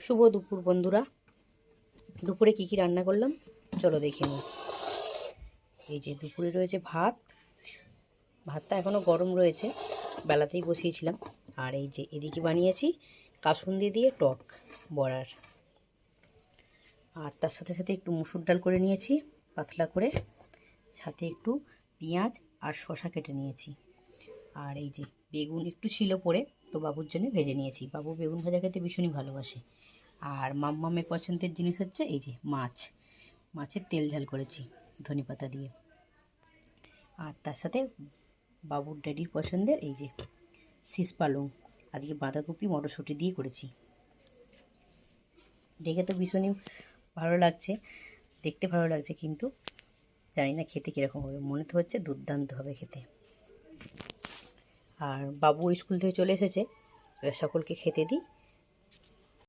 শুভ দুপুর বন্ধুরা। দুপুরে কি কি রান্না করলাম চলো দেখে নিই। এই যে দুপুরে রয়েছে ভাতটা এখনও গরম রয়েছে, বেলাতেই বসিয়েছিলাম। আর এই যে এদিকে বানিয়েছি কাসুন্দি দিয়ে টক বড়ার, আর তার সাথে সাথে একটু মুসুর ডাল করে নিয়েছি পাতলা করে, সাথে একটু পেঁয়াজ আর শসা কেটে নিয়েছি। আর এই যে বেগুন একটু ছিল পরে, তো বাবুর জন্য ভেজে নিয়েছি। বাবু বেগুন ভাজা খেতে ভীষণই ভালোবাসে। আর মাম্মামের পছন্দের জিনিস হচ্ছে এই যে মাছের তেল ঝাল করেছি ধনেপাতা দিয়ে। আর তার সাথে বাবুর ড্যাডির পছন্দের এই যে শীষ পালং, আজকে বাঁধাকপি মটরশুঁটি দিয়ে করেছি। দেখে তো ভীষণই ভালো লাগছে, দেখতে ভালো লাগছে, কিন্তু জানি না খেতে কীরকম হবে। মনে তো হচ্ছে দুর্দান্ত হবে খেতে। আর বাবু স্কুল থেকে চলে এসেছে, এবার সকলকে খেতে দিই,